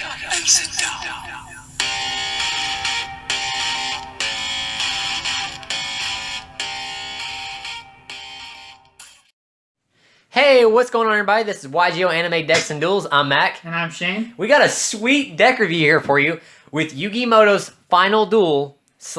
up and sit down. Hey, what's going on, everybody? This is YGOanimeDecksNDuels. I'm Mac. And I'm Shane. We got a sweet deck review here for you with Yugi Muto's Final Duel /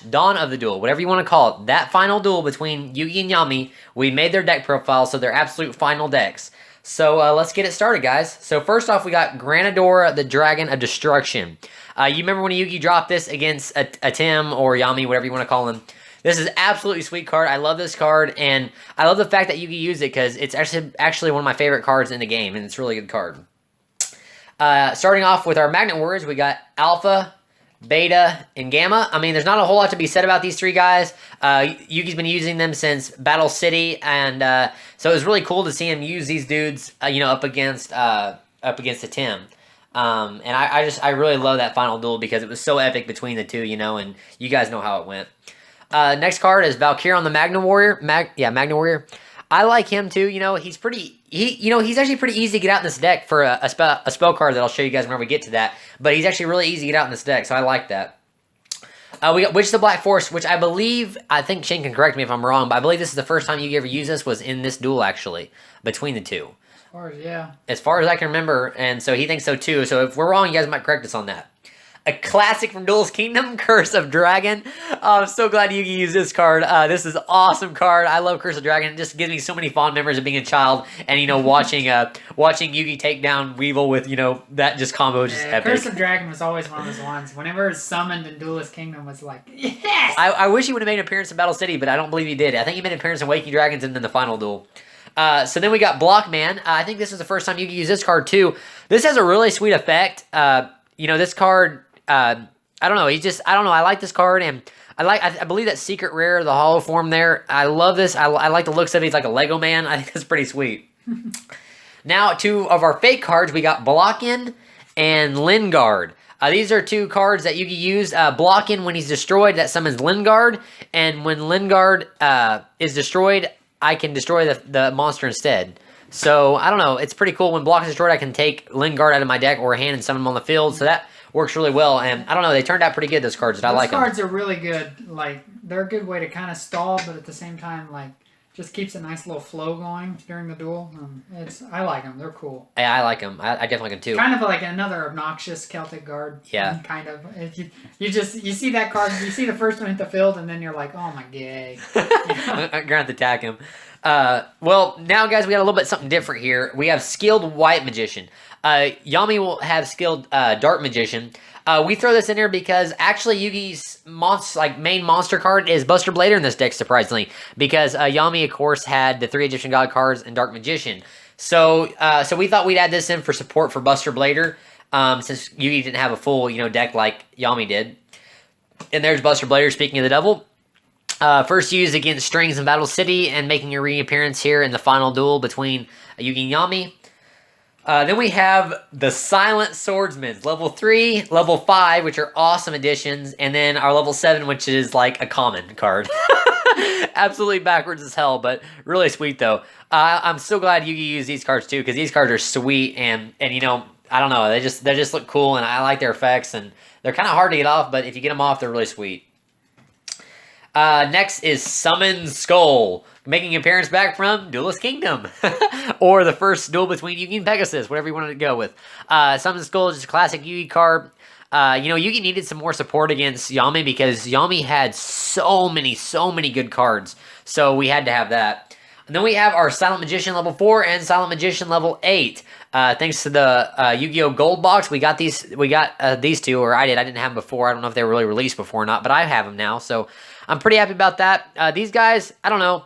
Dawn of the Duel, whatever you want to call it. That final duel between Yugi and Yami. We made their deck profile, so they're absolute final decks. So let's get it started, guys. So first off, we got Granadora, the Dragon of Destruction. You remember when Yugi dropped this against a Tim or Yami, whatever you want to call him. This is absolutely sweet card. I love this card, and I love the fact that Yugi used it because it's actually one of my favorite cards in the game, and it's a really good card. Starting off with our Magnet Warriors, we got Alpha, Beta, and Gamma. I mean, there's not a whole lot to be said about these three guys. Yugi's been using them since Battle City, and so it was really cool to see him use these dudes, up against a Tim. And I really love that final duel because it was so epic between the two, and you guys know how it went. Next card is Valkyrion the Magna Warrior. Magna Warrior. I like him too. He's he's actually pretty easy to get out in this deck for a spell card that I'll show you guys whenever we get to that. But he's actually really easy to get out in this deck, so I like that. We got Witch of the Black Forest, which I think Shane can correct me if I'm wrong, but I believe this is the first time you ever used this was in this duel, actually, between the two. As far as I can remember, and so he thinks so too. So if we're wrong, you guys might correct us on that. A classic from Duelist Kingdom, Curse of Dragon. I'm so glad Yugi used this card. This is an awesome card. I love Curse of Dragon. It just gives me so many fond memories of being a child and, watching Yugi take down Weevil with, that just combo is just epic. Curse of Dragon was always one of those ones. Whenever it's summoned in Duelist Kingdom was like, yes! I wish he would have made an appearance in Battle City, but I don't believe he did. I think he made an appearance in Waking Dragons and then the final duel. So then we got Blockman. I think this is the first time Yugi used this card too. This has a really sweet effect. This card... I don't know. I like this card, and I believe that Secret Rare, the Hollow form there. I love this. I like the looks of it. He's like a Lego man. I think that's pretty sweet. Now, two of our fake cards, we got Blockin and Lingard. These are two cards that Yugi used. Blockin, when he's destroyed, that summons Lingard, and when Lingard is destroyed, I can destroy the monster instead. So, I don't know. It's pretty cool. When Block is destroyed, I can take Lingard out of my deck or hand and summon him on the field. So that works really well, and I don't know, they turned out pretty good, those cards, I like them. Those cards are really good. Like, they're a good way to kind of stall, but at the same time, like, just keeps a nice little flow going during the duel. I like them. They're cool. Yeah, I like them. I definitely like them too. Kind of like another obnoxious Celtic guard. Yeah. Kind of. You see that card, you see the first one hit the field, and then you're like, oh my gay. I'm going to have to attack him. Well, now, guys, we got a little bit something different here. We have Skilled White Magician. Yami will have Skilled Dark Magician. We throw this in here because actually Yugi's main monster card is Buster Blader in this deck, surprisingly, because Yami, of course, had the 3 Egyptian God cards and Dark Magician. So we thought we'd add this in for support for Buster Blader, since Yugi didn't have a full deck like Yami did. And there's Buster Blader, speaking of the devil. First used against Strings in Battle City and making a reappearance here in the final duel between Yugi and Yami. Then we have the Silent Swordsman, level 3, level 5, which are awesome additions, and then our level 7, which is like a common card. Absolutely backwards as hell, but really sweet though. I'm so glad Yugi used these cards too, because these cards are sweet, and I don't know, they just look cool, and I like their effects, and they're kind of hard to get off, but if you get them off, they're really sweet. Next is Summon Skull, making an appearance back from Duelist Kingdom, or the first duel between Yugi and Pegasus, whatever you wanted to go with. Summon Skull is just a classic Yugi card. Yugi needed some more support against Yami because Yami had so many good cards, so we had to have that. And then we have our Silent Magician level 4 and Silent Magician level 8. Thanks to the Yu-Gi-Oh! Gold Box, we got these two, or I didn't have them before. I don't know if they were really released before or not, but I have them now, so I'm pretty happy about that. These guys, I don't know.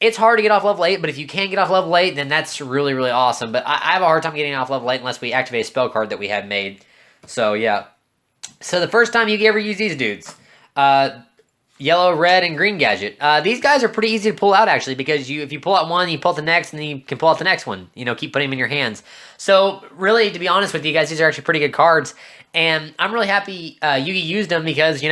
It's hard to get off level 8, but if you can get off level 8, then that's really, really awesome. But I have a hard time getting off level 8 unless we activate a spell card that we have made. So, yeah. So, the first time you ever use these dudes. Yellow, red, and green gadget. These guys are pretty easy to pull out, actually, because if you pull out one, you pull out the next, and then you can pull out the next one. Keep putting them in your hands. So, really, to be honest with you guys, these are actually pretty good cards. And I'm really happy Yugi used them because,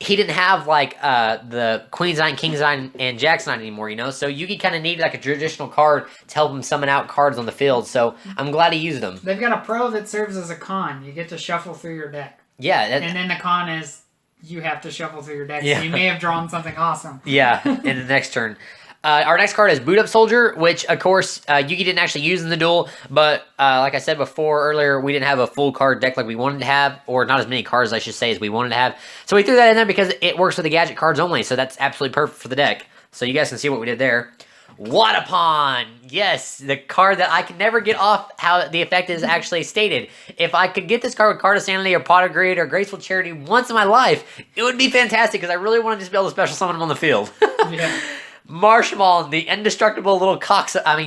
he didn't have like the Queen's Knight, King's Knight, and Jack's Knight anymore, you know? So Yugi kind of needed like a traditional card to help him summon out cards on the field. So I'm glad he used them. They've got a pro that serves as a con. You get to shuffle through your deck. Yeah. And then the con is you have to shuffle through your deck. Yeah. So you may have drawn something awesome. Yeah, in the next turn. Our next card is Boot Up Soldier, which, of course, Yugi didn't actually use in the duel, but like I said before earlier, we didn't have a full card deck like we wanted to have, or not as many cards, I should say, as we wanted to have. So we threw that in there because it works with the gadget cards only, so that's absolutely perfect for the deck. So you guys can see what we did there. Wadapon! Yes, the card that I can never get off how the effect is actually stated. If I could get this card with Card of Sanity or Pot of Greed or Graceful Charity once in my life, it would be fantastic because I really want to just be able to special summon him on the field. Yeah. Marshmallow, the indestructible little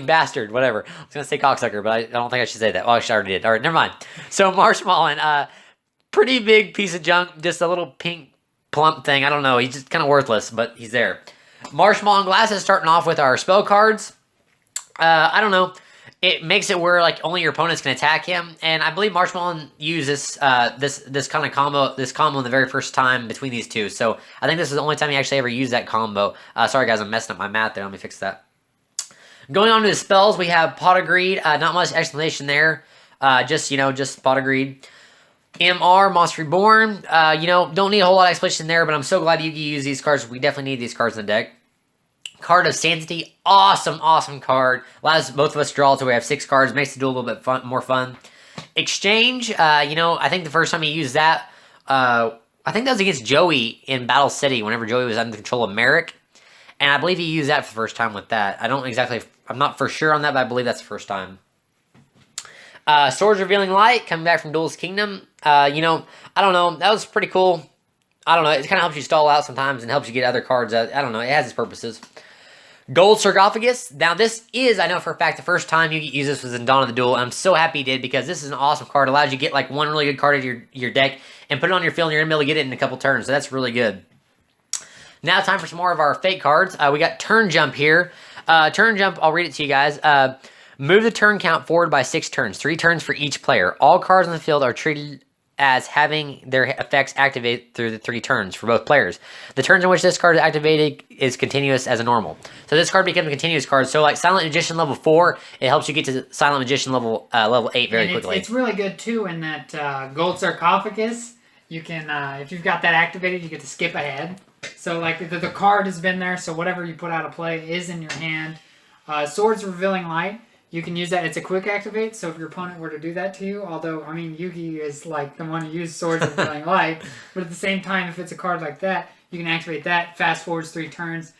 bastard, whatever. I was going to say cocksucker, but I don't think I should say that. Well, I already did. All right, never mind. So Marshmallow, pretty big piece of junk, just a little pink plump thing. I don't know. He's just kind of worthless, but he's there. Marshmallow and Glasses starting off with our spell cards. I don't know. It makes it where like only your opponents can attack him, and I believe Marshmallow used this kind of combo in the very first time between these two. So I think this is the only time he actually ever used that combo. Sorry guys, I'm messing up my math there. Let me fix that. Going on to the spells, we have Pot of Greed. Not much explanation there. Just Pot of Greed. MR, Monster Reborn. Don't need a whole lot of explanation there, but I'm so glad Yugi used these cards. We definitely need these cards in the deck. Card of Sanctity, awesome card. Allows both of us to draw until we have 6 cards. Makes the duel a little bit more fun. Exchange, I think the first time he used that, I think that was against Joey in Battle City, whenever Joey was under control of Merrick. And I believe he used that for the first time with that. I'm not for sure on that, but I believe that's the first time. Swords Revealing Light, coming back from Duelist Kingdom. I don't know, that was pretty cool. I don't know, it kind of helps you stall out sometimes and helps you get other cards. I don't know, it has its purposes. Gold Sarcophagus. Now, this is, I know for a fact, the first time you use this was in Dawn of the Duel, and I'm so happy he did because this is an awesome card. It allows you to get like one really good card of your deck and put it on your field, and you're going to be able to get it in a couple turns, so that's really good. Now, time for some more of our fake cards. We got Turn Jump here. Turn Jump, I'll read it to you guys. Move the turn count forward by 6 turns, 3 turns for each player. All cards on the field are treated as having their effects activate through the 3 turns for both players. The turns in which this card is activated is continuous as a normal. So this card becomes a continuous card. So like Silent Magician level 4, it helps you get to Silent Magician level 8 very quickly. It's really good too in that Gold Sarcophagus. You can, if you've got that activated, you get to skip ahead. So like the card has been there, so whatever you put out of play is in your hand. Swords Revealing Light. You can use that. It's a quick activate, so if your opponent were to do that to you, although, I mean, Yugi is like the one who used Swords Revealing Light, but at the same time, if it's a card like that, you can activate that, fast forwards 3 turns,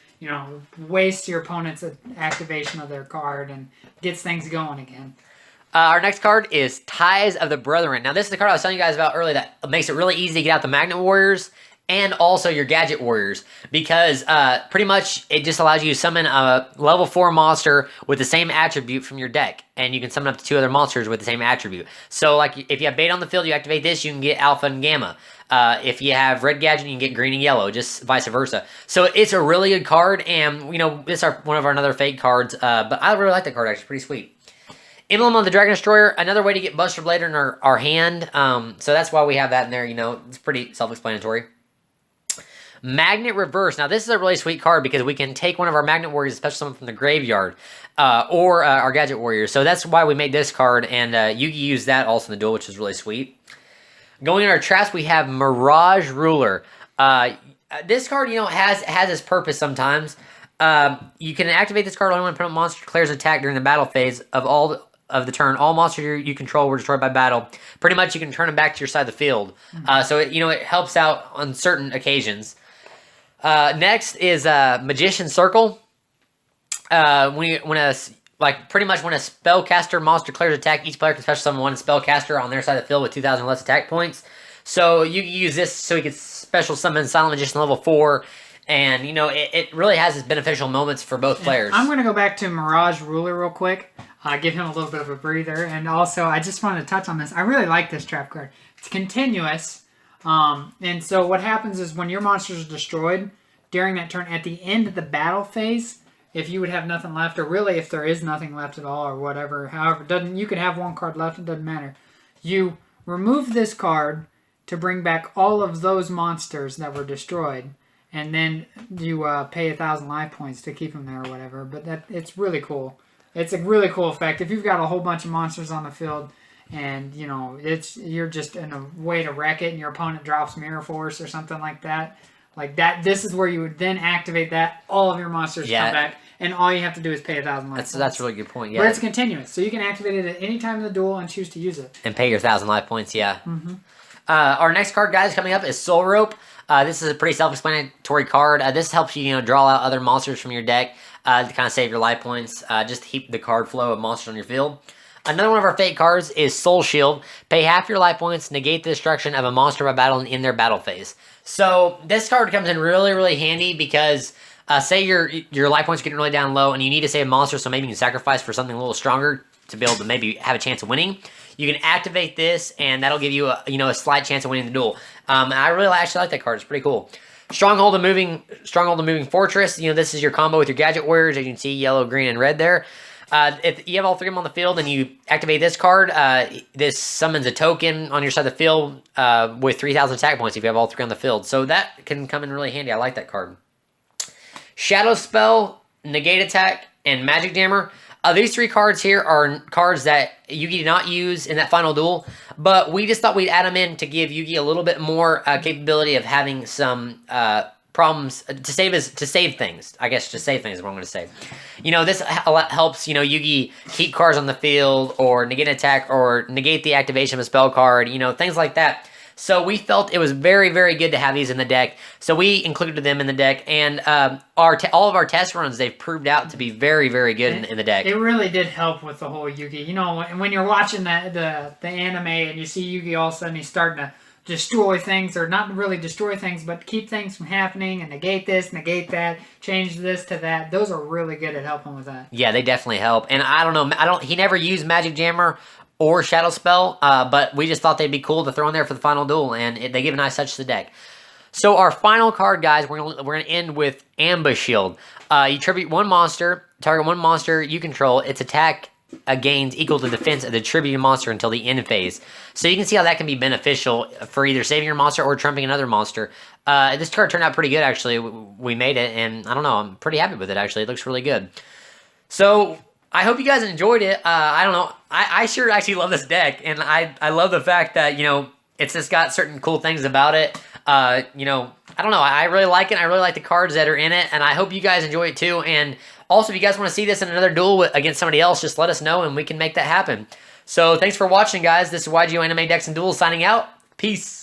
waste your opponent's activation of their card and gets things going again. Our next card is Ties of the Brethren. Now, this is the card I was telling you guys about earlier that makes it really easy to get out the Magnet Warriors and also your Gadget Warriors, because pretty much it just allows you to summon a level 4 monster with the same attribute from your deck, and you can summon up to 2 other monsters with the same attribute. So like if you have Beta on the field, you activate this, you can get Alpha and Gamma. If you have Red Gadget, you can get Green and Yellow, just vice versa. So it's a really good card, and this is one of our another fake cards, but I really like that card, actually, pretty sweet. Emblem of the Dragon Destroyer, another way to get Buster Blader in our hand, so that's why we have that in there, it's pretty self-explanatory. Magnet Reverse. Now, this is a really sweet card because we can take one of our Magnet Warriors, especially someone from the graveyard, or our Gadget Warriors. So that's why we made this card, and Yugi used that also in the duel, which is really sweet. Going in our traps, we have Mirage Ruler. This card, has its purpose sometimes. You can activate this card only when a monster declares an attack during the battle phase of the turn. All monsters you control were destroyed by battle. Pretty much, you can turn them back to your side of the field. So it helps out on certain occasions. Next is Magician Circle. Pretty much when a spellcaster monster declares attack, each player can special summon one spellcaster on their side of the field with 2,000 less attack points. So you can use this so you can special summon Silent Magician level 4, and it really has its beneficial moments for both players. I'm going to go back to Mirage Ruler real quick. Give him a little bit of a breather, and also I just wanted to touch on this. I really like this trap card. It's continuous. And so what happens is when your monsters are destroyed during that turn, at the end of the battle phase, if you would have nothing left, or really if there is nothing left at all, or whatever, however, you could have 1 card left, it doesn't matter. You remove this card, to bring back all of those monsters that were destroyed, and then you pay 1,000 life points to keep them there or whatever. But it's really cool. It's a really cool effect. If you've got a whole bunch of monsters on the field, and you know you're just in a way to wreck it, and your opponent drops Mirror Force or something like that. This is where you would then activate that. All of your monsters come back, and all you have to do is pay 1,000 life points. That's a really good point. Yeah, but it's continuous, so you can activate it at any time in the duel and choose to use it. And pay your 1,000 life points. Yeah. Mm-hmm. Our next card, guys, coming up is Soul Rope. This is a pretty self-explanatory card. This helps you, draw out other monsters from your deck to kind of save your life points. Just to keep the card flow of monsters on your field. Another one of our fate cards is Soul Shield. Pay half your life points, negate the destruction of a monster by battle in their battle phase. So this card comes in really, really handy because say your life points are getting really down low and you need to save a monster, so maybe you can sacrifice for something a little stronger to be able to maybe have a chance of winning. You can activate this, and that'll give you a slight chance of winning the duel. And I really actually like that card. It's pretty cool. Stronghold of Moving Fortress. This is your combo with your Gadget Warriors. As you can see, yellow, green, and red there. If you have all three of them on the field and you activate this card, this summons a token on your side of the field with 3,000 attack points if you have all three on the field. So that can come in really handy. I like that card. Shadow Spell, Negate Attack, and Magic Jammer. These three cards here are cards that Yugi did not use in that final duel, but we just thought we'd add them in to give Yugi a little bit more capability of having some problems to save things. I guess to save things is what I'm going to say. This helps Yugi keep cards on the field or negate an attack or negate the activation of a spell card. Things like that. So we felt it was very, very good to have these in the deck. So we included them in the deck, and all of our test runs, they've proved out to be very, very good in the deck. It really did help with the whole Yugi. When you're watching the anime and you see Yugi, all of a sudden he's starting to destroy things, or not really destroy things, but keep things from happening and negate this, negate that, change this to that. Those are really good at helping with that. Yeah, they definitely help. And I don't know, he never used Magic Jammer or Shadow Spell, but we just thought they'd be cool to throw in there for the final duel, and they give a nice touch to the deck. So our final card, guys, we're gonna end with Ambush Shield. You tribute one monster, target one monster you control, its attack gains equal to defense of the tributed monster until the end phase. So you can see how that can be beneficial for either saving your monster or trumping another monster. This card turned out pretty good, actually. We made it, and I don't know, I'm pretty happy with it, actually. It looks really good. So I hope you guys enjoyed it. I don't know. I sure actually love this deck, and I love the fact that, it's just got certain cool things about it. I don't know. I really like it. I really like the cards that are in it, and I hope you guys enjoy it too. And also, if you guys want to see this in another duel against somebody else, just let us know, and we can make that happen. So thanks for watching, guys. This is YGOanimeDecksNDuels signing out. Peace.